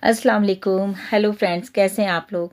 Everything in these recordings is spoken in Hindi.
अस्सलाम वालेकुम। हेलो फ्रेंड्स, कैसे हैं आप लोग?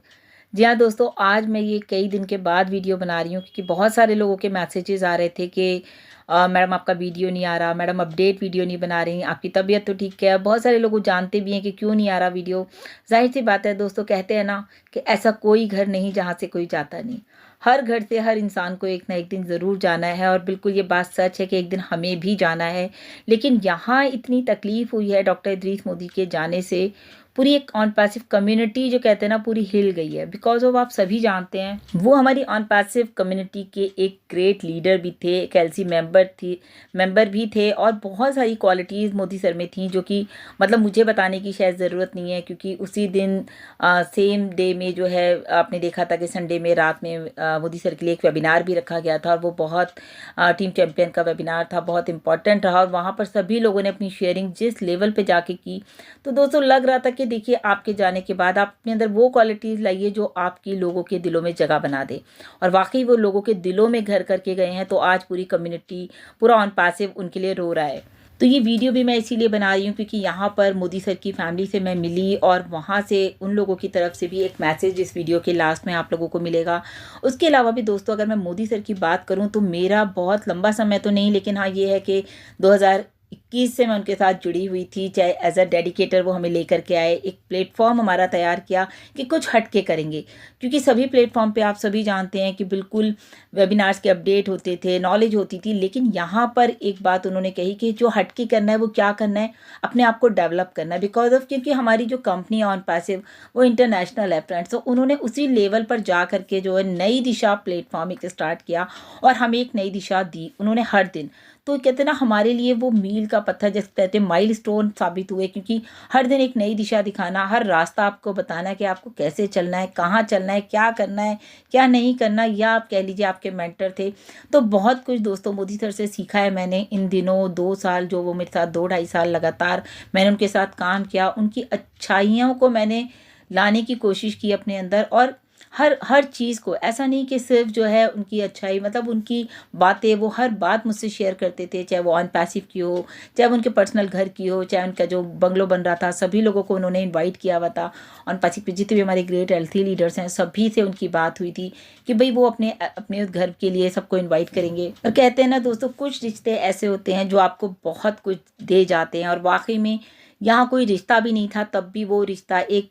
जी हाँ दोस्तों, आज मैं ये कई दिन के बाद वीडियो बना रही हूँ क्योंकि बहुत सारे लोगों के मैसेजेस आ रहे थे कि मैडम आपका वीडियो नहीं आ रहा, मैडम अपडेट वीडियो नहीं बना रही, आपकी तबीयत तो ठीक है। बहुत सारे लोग जानते भी हैं कि क्यों नहीं आ रहा वीडियो। ज़ाहिर सी बात है दोस्तों, कहते हैं ना कि ऐसा कोई घर नहीं जहाँ से कोई जाता नहीं। हर घर से हर इंसान को एक ना एक दिन ज़रूर जाना है और बिल्कुल ये बात सच है कि एक दिन हमें भी जाना है। लेकिन यहाँ इतनी तकलीफ़ हुई है डॉक्टर इदरीस मोदी के जाने से, पूरी एक ऑन पैसिव कम्युनिटी जो कहते हैं ना पूरी हिल गई है। बिकॉज ऑफ आप सभी जानते हैं वो हमारी ऑन पैसिव कम्युनिटी के एक ग्रेट लीडर भी थे, एक एलसी मेंबर भी थे और बहुत सारी क्वालिटीज़ मोदी सर में थी जो कि मतलब मुझे बताने की शायद ज़रूरत नहीं है क्योंकि उसी दिन सेम डे में जो है आपने देखा था कि संडे में रात में मोदी सर के लिए एक वेबिनार भी रखा गया था और वो बहुत टीम चैम्पियन का वेबिनार था, बहुत इंपॉर्टेंट रहा और वहाँ पर सभी लोगों ने अपनी शेयरिंग जिस लेवल पे जाके की, तो दोस्तों लग रहा था कि देखिए आपके जाने के बाद आप अपने अंदर वो क्वालिटीज़ लाइए जो आपकी लोगों के दिलों में जगह बना दे। और वाकई वो लोगों के दिलों में घर करके गए हैं, तो आज पूरी कम्युनिटी पूरा ऑन पैसिव उनके लिए रो रहा है। तो ये वीडियो भी मैं इसीलिए बना रही हूँ क्योंकि यहाँ पर मोदी सर की फैमिली से मैं मिली और वहाँ से उन लोगों की तरफ से भी एक मैसेज इस वीडियो के लास्ट में आप लोगों को मिलेगा। उसके अलावा भी दोस्तों अगर मैं मोदी सर की बात करूँ तो मेरा बहुत लंबा समय तो नहीं, लेकिन हाँ ये है कि 2021 से मैं उनके साथ जुड़ी हुई थी। चाहे एज अ डेडिकेटर वो हमें लेकर के आए, एक प्लेटफॉर्म हमारा तैयार किया कि कुछ हट के करेंगे, क्योंकि सभी प्लेटफॉर्म पे आप सभी जानते हैं कि बिल्कुल वेबिनार्स के अपडेट होते थे, नॉलेज होती थी, लेकिन यहाँ पर एक बात उन्होंने कही कि जो हटके करना है वो क्या करना है, अपने आप को डेवलप करना है। बिकॉज ऑफ क्योंकि हमारी जो कंपनी ऑन पैसिव वो इंटरनेशनल है फ्रेंड्स, तो उन्होंने उसी लेवल पर जा करके जो है नई दिशा प्लेटफॉर्म एक स्टार्ट किया और हमें एक नई दिशा दी उन्होंने हर दिन। तो कहते ना हमारे लिए वो मील का पत्थर जैसे कहते हैं माइलस्टोन साबित हुए, क्योंकि हर दिन एक नई दिशा दिखाना, हर रास्ता आपको बताना कि आपको कैसे चलना है, कहाँ चलना है, क्या करना है, क्या नहीं करना, या आप कह लीजिए आपके मेंटर थे। तो बहुत कुछ दोस्तों मोदी सर से सीखा है मैंने इन दिनों। 2 साल जो वो मेरे साथ 2 ढाई साल लगातार मैंने उनके साथ काम किया, उनकी अच्छाइयों को मैंने लाने की कोशिश की अपने अंदर। और हर हर चीज़ को ऐसा नहीं कि सिर्फ जो है उनकी अच्छाई, मतलब उनकी बातें, वो हर बात मुझसे शेयर करते थे, चाहे वो ऑन पैसिव की हो, चाहे वो उनके पर्सनल घर की हो, चाहे उनका जो बंगलो बन रहा था, सभी लोगों को उन्होंने इनवाइट किया हुआ था। ऑन पैसिव पे जितने भी हमारे ग्रेट हेल्थी लीडर्स हैं सभी से उनकी बात हुई थी कि भाई वो अपने अपने घर के लिए सबको इन्वाइट करेंगे। और कहते हैं ना दोस्तों, कुछ रिश्ते ऐसे होते हैं जो आपको बहुत कुछ दे जाते हैं, और वाकई में यहाँ कोई रिश्ता भी नहीं था तब भी वो रिश्ता एक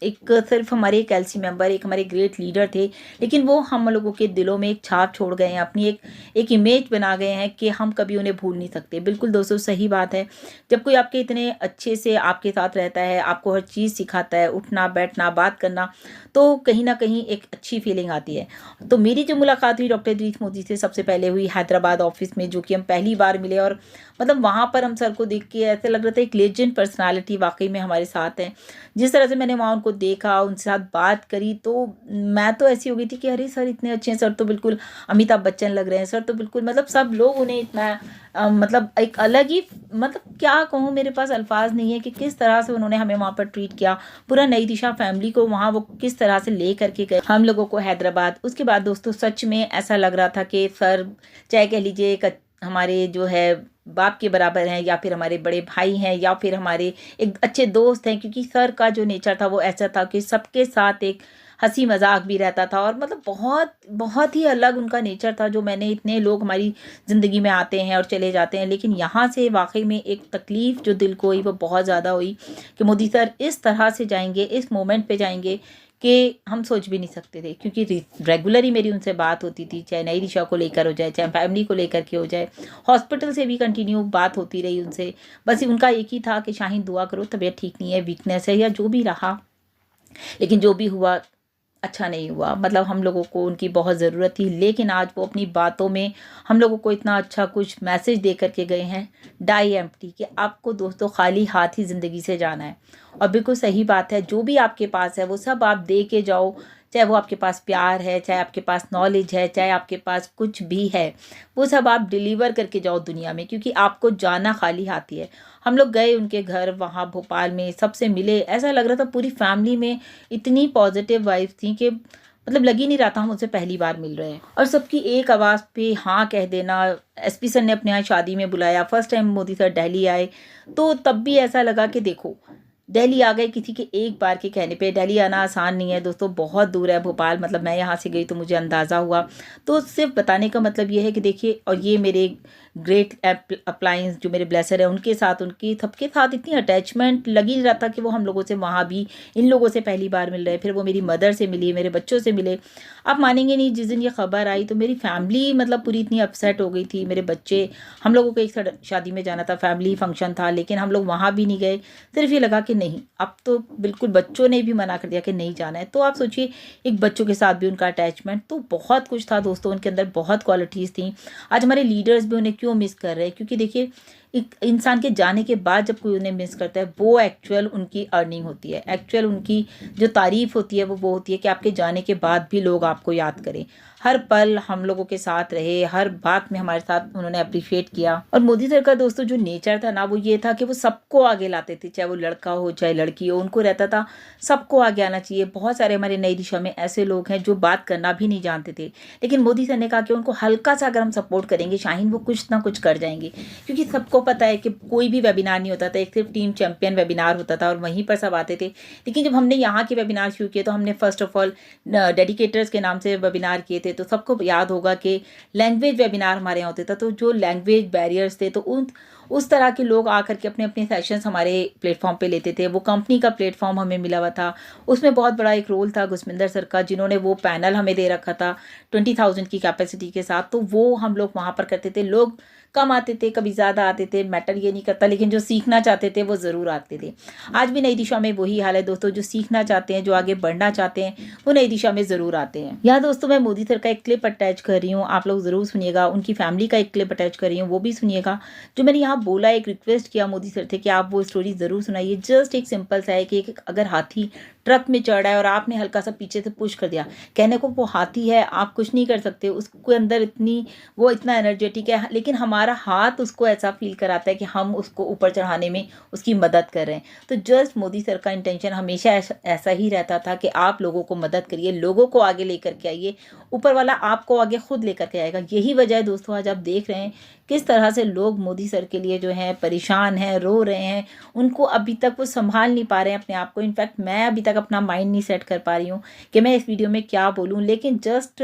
एक सिर्फ हमारे एक एलसी मेंबर, एक हमारे ग्रेट लीडर थे, लेकिन वो हम लोगों के दिलों में एक छाप छोड़ गए हैं, अपनी एक इमेज बना गए हैं कि हम कभी उन्हें भूल नहीं सकते। बिल्कुल दोस्तों सही बात है। जब कोई आपके इतने अच्छे से आपके साथ रहता है, आपको हर चीज़ सिखाता है, उठना बैठना बात करना, तो कहीं ना कहीं एक अच्छी फीलिंग आती है। तो मेरी जो मुलाकात हुई डॉक्टर इदरीस मोदी से सबसे पहले हुई हैदराबाद ऑफिस में, जो कि हम पहली बार मिले। और मतलब वहाँ पर हम सर को देख के ऐसे लग रहा था एक लेजेंड पर्सनालिटी वाकई में हमारे साथ है। जिस तरह से मैंने वहाँ उनको देखा, उनके साथ बात करी, तो मैं तो ऐसी हो गई थी कि अरे सर इतने अच्छे हैं, सर तो बिल्कुल अमिताभ बच्चन लग रहे हैं, सर तो बिल्कुल मतलब सब लोग उन्हें इतना मतलब एक अलग ही, मतलब क्या कहूँ, मेरे पास अल्फाज नहीं है कि किस तरह से उन्होंने हमें वहाँ पर ट्रीट किया। पूरा नई दिशा फैमिली को वहाँ वो किस तरह से ले करके गए हम लोगों को हैदराबाद। उसके बाद दोस्तों सच में ऐसा लग रहा था कि सर चाहे कह लीजिए एक हमारे जो है बाप के बराबर हैं, या फिर हमारे बड़े भाई हैं, या फिर हमारे एक अच्छे दोस्त हैं, क्योंकि सर का जो नेचर था वो ऐसा था कि सबके साथ एक हंसी मजाक भी रहता था। और मतलब बहुत बहुत ही अलग उनका नेचर था, जो मैंने, इतने लोग हमारी ज़िंदगी में आते हैं और चले जाते हैं, लेकिन यहाँ से वाकई में एक तकलीफ़ जो दिल को हुई वो बहुत ज़्यादा हुई कि मोदी सर इस तरह से जाएंगे, इस मोमेंट पे जाएंगे कि हम सोच भी नहीं सकते थे। क्योंकि रेगुलर ही मेरी उनसे बात होती थी, चाहे नई दिशा को लेकर हो जाए, चाहे फैमिली को लेकर के हो जाए, हॉस्पिटल से भी कंटिन्यू बात होती रही उनसे। बस उनका एक ही था कि शाहीन दुआ करो, तबीयत ठीक नहीं है, वीकनेस है, या जो भी रहा, लेकिन जो भी हुआ अच्छा नहीं हुआ। मतलब हम लोगों को उनकी बहुत ज़रूरत थी, लेकिन आज वो अपनी बातों में हम लोगों को इतना अच्छा कुछ मैसेज दे करके गए हैं, डाई एम्प्टी, कि आपको दोस्तों खाली हाथ ही ज़िंदगी से जाना है। और बिल्कुल सही बात है, जो भी आपके पास है वो सब आप दे के जाओ, चाहे वो आपके पास प्यार है, चाहे आपके पास नॉलेज है, चाहे आपके पास कुछ भी है, वो सब आप डिलीवर करके जाओ दुनिया में, क्योंकि आपको जाना खाली हाथ ही है। हम लोग गए उनके घर वहाँ भोपाल में, सबसे मिले, ऐसा लग रहा था पूरी फैमिली में इतनी पॉजिटिव वाइब्स थी कि मतलब लग ही नहीं रहा था हम उनसे पहली बार मिल रहे हैं। और सबकी एक आवाज़ पे हाँ कह देना। एसपी सर ने अपने यहाँ शादी में बुलाया, first time Modi sir Delhi आए, तो तब भी ऐसा लगा कि देखो दिल्ली आ गए किसी के एक बार के कहने पे। दिल्ली आना आसान नहीं है दोस्तों, बहुत दूर है भोपाल, मतलब मैं यहाँ से गई तो मुझे अंदाज़ा हुआ। तो सिर्फ बताने का मतलब ये है कि देखिए, और ये मेरे ग्रेट अप्लायंस जो मेरे ब्लेसर है उनके साथ, उनकी सबके साथ इतनी अटैचमेंट लग ही नहीं रहा था कि वो हम लोगों से वहाँ भी इन लोगों से पहली बार मिल रहे। फिर वो मेरी मदर से मिली, मेरे बच्चों से मिले। आप मानेंगे नहीं, जिस दिन ये खबर आई तो मेरी फैमिली मतलब पूरी इतनी अपसेट हो गई थी। मेरे बच्चे, हम लोगों को एक शादी में जाना था, फैमिली फंक्शन था, लेकिन हम लोग वहाँ भी नहीं गए। सिर्फ ये लगा कि नहीं, अब तो बिल्कुल बच्चों ने भी मना कर दिया कि नहीं जाना है। तो आप सोचिए, एक बच्चों के साथ भी उनका अटैचमेंट, तो बहुत कुछ था दोस्तों उनके अंदर, बहुत क्वालिटीज़ थी। आज हमारे लीडर्स भी उन्हें क्यों मिस कर रहे हैं, क्योंकि देखिए, एक इंसान के जाने के बाद जब कोई उन्हें मिस करता है, वो एक्चुअल उनकी अर्निंग होती है, एक्चुअल उनकी जो तारीफ होती है वो होती है कि आपके जाने के बाद भी लोग आपको याद करें। हर पल हम लोगों के साथ रहे, हर बात में हमारे साथ उन्होंने अप्रिशिएट किया। और मोदी सर का दोस्तों जो नेचर था ना, वो ये था कि वो सबको आगे लाते थे, चाहे वो लड़का हो चाहे लड़की हो, उनको रहता था सबको आगे आना चाहिए। बहुत सारे हमारे नई दिशा में ऐसे लोग हैं जो बात करना भी नहीं जानते थे, लेकिन मोदी सर ने कहा कि उनको हल्का सा अगर हम सपोर्ट करेंगे शाहीन, वो कुछ ना कुछ कर जाएंगे। क्योंकि सबको पता है कि कोई भी वेबिनार नहीं होता था, एक सिर्फ टीम चैंपियन वेबिनार होता था और वहीं पर सब आते थे। लेकिन जब हमने यहाँ के वेबिनार शुरू किए तो हमने फर्स्ट ऑफ ऑल डेडिकेटर्स के नाम से वेबिनार किए थे। तो सबको याद होगा कि लैंग्वेज वेबिनार हमारे यहाँ होते था, तो जो लैंग्वेज बैरियर्स थे, तो उस तरह के लोग आकर के अपने अपने सेशंस हमारे प्लेटफॉर्म पे लेते थे। वो कंपनी का प्लेटफॉर्म हमें मिला हुआ था, उसमें बहुत बड़ा एक रोल था गुसमिंदर सर का, जिन्होंने वो पैनल हमें दे रखा था 20,000 की कैपेसिटी के साथ। तो वो हम लोग वहाँ पर करते थे। लोग कम आते थे, कभी ज़्यादा आते थे, मैटर ये नहीं करता, लेकिन जो सीखना चाहते थे वो ज़रूर आते थे। आज भी नई दिशा में वही हाल है दोस्तों, जो सीखना चाहते हैं, जो आगे बढ़ना चाहते हैं, वो नई दिशा में ज़रूर आते हैं। यहाँ दोस्तों मैं मोदी सर का एक क्लिप अटैच कर रही हूँ, आप लोग ज़रूर सुनिएगा। उनकी फैमिली का एक क्लिप अटैच कर रही हूँ, वो भी सुनिएगा। जो मैंने यहाँ बोला, एक रिक्वेस्ट किया मोदी सर से कि आप वो स्टोरी ज़रूर सुनाइए। जस्ट एक सिंपल सा है कि अगर हाथी ट्रक में चढ़ रहा है और आपने हल्का सा पीछे से पुश कर दिया, कहने को वो हाथी है, आप कुछ नहीं कर सकते, उसके अंदर वो इतना एनर्जेटिक है, लेकिन हमारा हाथ उसको ऐसा फील कराता है कि हम उसको ऊपर चढ़ाने में उसकी मदद कर रहे हैं। तो जस्ट मोदी सर का इंटेंशन हमेशा ऐसा ही रहता था कि आप लोगों को मदद करिए, लोगों को आगे लेकर के आइए, ऊपर वाला आपको आगे खुद लेकर के आएगा। यही वजह है दोस्तों, आज आप देख रहे हैं किस तरह से लोग मोदी सर के लिए जो है परेशान हैं, रो रहे हैं। उनको अभी तक वो संभाल नहीं पा रहे हैं अपने आप को। इनफैक्ट मैं अभी तक अपना माइंड नहीं सेट कर पा रही हूँ कि मैं इस वीडियो में क्या बोलूँ, लेकिन जस्ट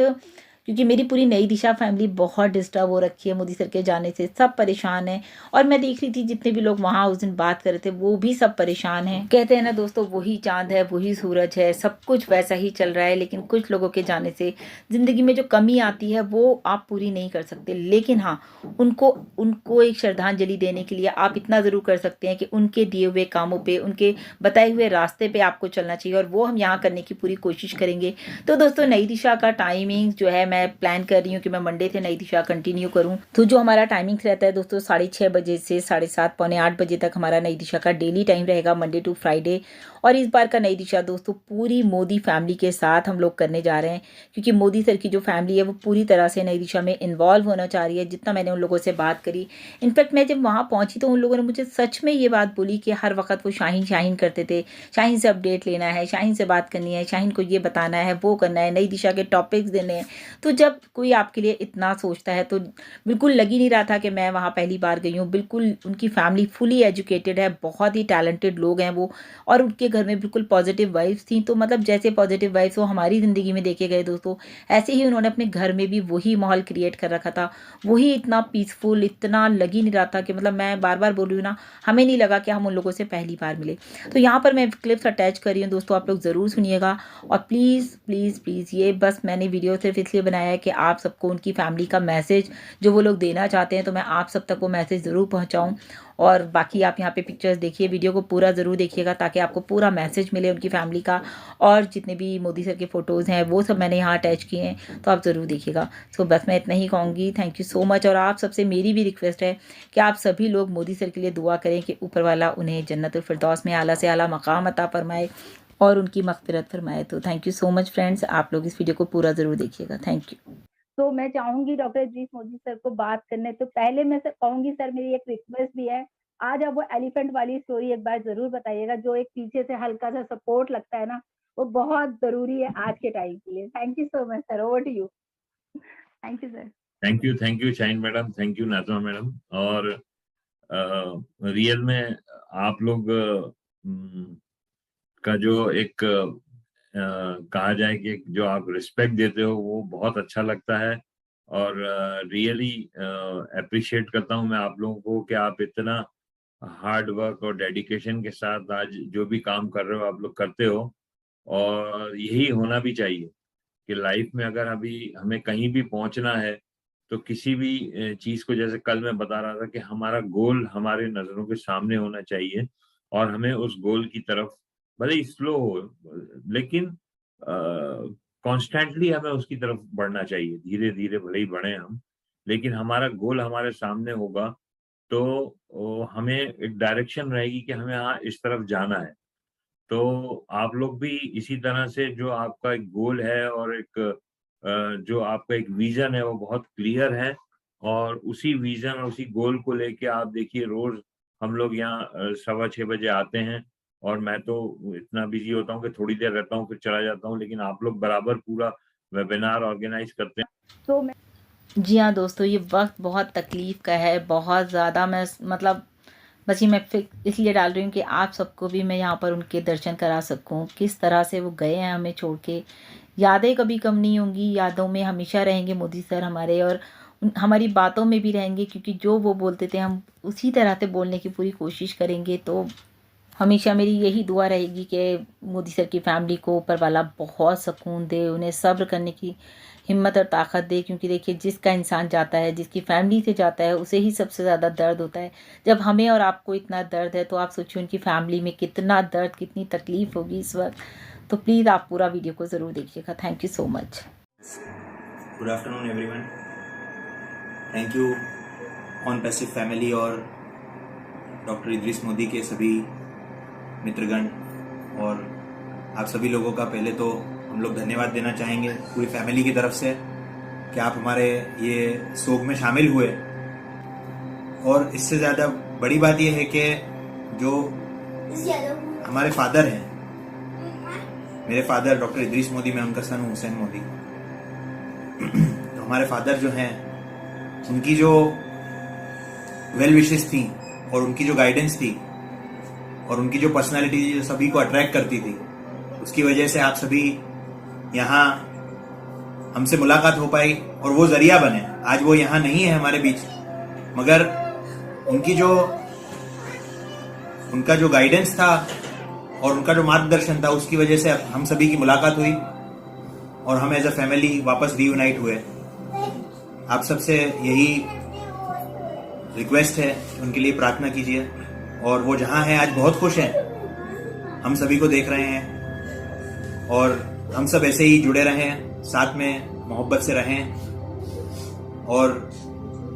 क्योंकि मेरी पूरी नई दिशा फैमिली बहुत डिस्टर्ब हो रखी है मोदी सर के जाने से, सब परेशान हैं। और मैं देख रही थी जितने भी लोग वहाँ उस दिन बात कर रहे थे वो भी सब परेशान हैं। कहते हैं ना दोस्तों, वही चांद है वही सूरज है, सब कुछ वैसा ही चल रहा है, लेकिन कुछ लोगों के जाने से ज़िंदगी में जो कमी आती है वो आप पूरी नहीं कर सकते। लेकिन हाँ, उनको उनको एक श्रद्धांजलि देने के लिए आप इतना ज़रूर कर सकते हैं कि उनके दिए हुए कामों पे, उनके बताए हुए रास्ते पे आपको चलना चाहिए, और वो हम यहाँ करने की पूरी कोशिश करेंगे। तो दोस्तों नई दिशा का टाइमिंग जो है, मैं प्लान कर रही हूँ कि मैं मंडे से नई दिशा कंटिन्यू करूँ। तो जो हमारा टाइमिंग रहता है दोस्तों, 6:30 बजे से 7:30 पौने 8 बजे तक हमारा नई दिशा का डेली टाइम रहेगा, मंडे टू फ्राइडे। और इस बार का नई दिशा दोस्तों पूरी मोदी फैमिली के साथ हम लोग करने जा रहे हैं, क्योंकि मोदी सर की जो फैमिली है वो पूरी तरह से नई दिशा में इन्वॉल्व होना चाह रही है। जितना मैंने उन लोगों से बात करी, इनफैक्ट मैं जब वहाँ पहुँची तो उन लोगों ने मुझे सच में ये बात बोली कि हर वक्त वो शाहीन शाहीन करते थे, शाहीन से अपडेट लेना है, शाहीन से बात करनी है, शाहीन को ये बताना है, वो करना है, नई दिशा के टॉपिक्स देने हैं। तो जब कोई आपके लिए इतना सोचता है तो बिल्कुल लग ही नहीं रहा था कि मैं वहाँ पहली बार गई हूँ। बिल्कुल उनकी फैमिली फुली एजुकेटेड है, बहुत ही टैलेंटेड लोग हैं वो, और उनके घर में बिल्कुल पॉजिटिव वाइब्स थी। तो मतलब जैसे पॉजिटिव वाइब्स वो हमारी ज़िंदगी में देखे गए दोस्तों, ऐसे ही उन्होंने अपने घर में भी वही माहौल क्रिएट कर रखा था, वही इतना पीसफुल, इतना लग ही नहीं रहा था कि मतलब मैं बार बार बोल रही हूँ ना, हमें नहीं लगा कि हम उन लोगों से पहली बार मिले। तो यहाँ पर मैं क्लिप्स अटैच कर रही हूँ दोस्तों, आप लोग ज़रूर सुनिएगा। और प्लीज़ प्लीज़ प्लीज़, ये बस मैंने वीडियो सिर्फ इसलिए बनाया है कि आप सबको उनकी फैमिली का मैसेज जो वो लोग देना चाहते हैं, तो मैं आप सब तक वो मैसेज ज़रूर पहुँचाऊँ। और बाकी आप यहाँ पे पिक्चर्स देखिए, वीडियो को पूरा ज़रूर देखिएगा ताकि आपको पूरा मैसेज मिले उनकी फैमिली का। और जितने भी मोदी सर के फ़ोटोज़ हैं वो सब मैंने यहाँ अटैच किए हैं, तो आप ज़रूर देखिएगा। सो बस मैं इतना ही कहूँगी, थैंक यू सो मच। और आप सबसे मेरी भी रिक्वेस्ट है कि आप सभी लोग मोदी सर के लिए दुआ करें कि ऊपर वाला उन्हें जन्नतुल फिरदौस में आला से आला मकाम अता फरमाए और उनकी मग़फ़िरत फरमाए। तो thank you so much friends, आप लोग इस वीडियो को पूरा ज़रूर देखिएगा। Thank you. तो मैं चाहूंगी डॉक्टर इदरीस मोदी सर को बात करने, तो पहले मैं सर कहूंगी, सर मेरी एक रिक्वेस्ट भी है, आज आप वो एलिफेंट वाली स्टोरी एक बार जरूर बताइएगा, जो एक पीछे से हल्का सा सपोर्ट लगता है ना, वो बहुत जरूरी है आज के टाइम के लिए। Thank you so much sir, over to you. Thank you sir. Thank you Shaheen madam, thank you Nazma madam. और रियल में आप लोग का जो एक कहा जाए कि जो आप रिस्पेक्ट देते हो वो बहुत अच्छा लगता है। और रियली अप्रिशिएट करता हूँ मैं आप लोगों को कि आप इतना हार्ड वर्क और डेडिकेशन के साथ आज जो भी काम कर रहे हो आप लोग करते हो। और यही होना भी चाहिए कि लाइफ में अगर अभी हमें कहीं भी पहुंचना है तो किसी भी चीज को, जैसे कल मैं बता रहा था कि हमारा गोल हमारे नजरों के सामने होना चाहिए और हमें उस गोल की तरफ भले ही स्लो हो लेकिन कॉन्स्टेंटली हमें उसकी तरफ बढ़ना चाहिए। धीरे धीरे भले ही बढ़े हम, लेकिन हमारा गोल हमारे सामने होगा तो हमें एक डायरेक्शन रहेगी कि हमें हाँ इस तरफ जाना है। तो आप लोग भी इसी तरह से जो आपका एक गोल है और एक जो आपका एक विजन है वो बहुत क्लियर है, और उसी विजन और उसी गोल को लेके आप देखिए रोज हम लोग यहाँ 6:15 बजे आते हैं और मैं तो इतना बिजी होता हूँ कि थोड़ी देर रहता हूँ फिर चला जाता हूँ, लेकिन आप लोग बराबर पूरा वेबिनार ऑर्गेनाइज करते हैं। तो मैं जी हाँ दोस्तों, ये वक्त बहुत तकलीफ़ का है, बहुत ज़्यादा। मैं मतलब बस ये मैं फिर इसलिए डाल रही हूँ कि आप सबको भी मैं यहाँ पर उनके दर्शन करा सकूँ, किस तरह से वो गए हैं हमें छोड़ के। यादें कभी कम नहीं होंगी, यादों में हमेशा रहेंगे मोदी सर हमारे, और हमारी बातों में भी रहेंगे, क्योंकि जो वो बोलते थे हम उसी तरह से बोलने की पूरी कोशिश करेंगे। तो हमेशा मेरी यही दुआ रहेगी कि मोदी सर की फैमिली को ऊपर वाला बहुत सुकून दे, उन्हें सब्र करने की हिम्मत और ताकत दे। क्योंकि देखिए, जिसका इंसान जाता है, जिसकी फैमिली से जाता है, उसे ही सबसे ज़्यादा दर्द होता है। जब हमें और आपको इतना दर्द है तो आप सोचिए उनकी फैमिली में कितना दर्द, कितनी तकलीफ़ होगी इस वक्त। तो प्लीज़ आप पूरा वीडियो को ज़रूर देखिएगा। Thank you so much. Good afternoon everyone. Thank you on passive family और डॉक्टर इद्रिस मोदी के सभी मित्रगण और आप सभी लोगों का पहले तो हम लोग धन्यवाद देना चाहेंगे पूरी फैमिली की तरफ से कि आप हमारे ये शोक में शामिल हुए। और इससे ज़्यादा बड़ी बात यह है कि जो हमारे फादर हैं, मेरे फादर डॉक्टर इद्रिस मोदी, मैं उनका सन हूँ हुसैन मोदी। तो हमारे फादर जो हैं, उनकी जो वेल विशेस थी और उनकी जो गाइडेंस थी और उनकी जो पर्सनालिटी जो सभी को अट्रैक्ट करती थी, उसकी वजह से आप सभी यहाँ हमसे मुलाकात हो पाई और वो जरिया बने। आज वो यहाँ नहीं है हमारे बीच, मगर उनका जो गाइडेंस था और उनका जो मार्गदर्शन था, उसकी वजह से हम सभी की मुलाकात हुई और हम एज अ फैमिली वापस रीयूनाइट हुए। आप सबसे यही रिक्वेस्ट है, उनके लिए प्रार्थना कीजिए। और वो जहाँ हैं आज बहुत खुश हैं, हम सभी को देख रहे हैं और हम सब ऐसे ही जुड़े रहें, साथ में मोहब्बत से रहें और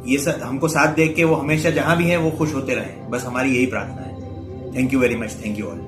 ये सब हमको साथ देख के वो हमेशा जहाँ भी हैं वो खुश होते रहें। बस हमारी यही प्रार्थना है। Thank you very much. Thank you all.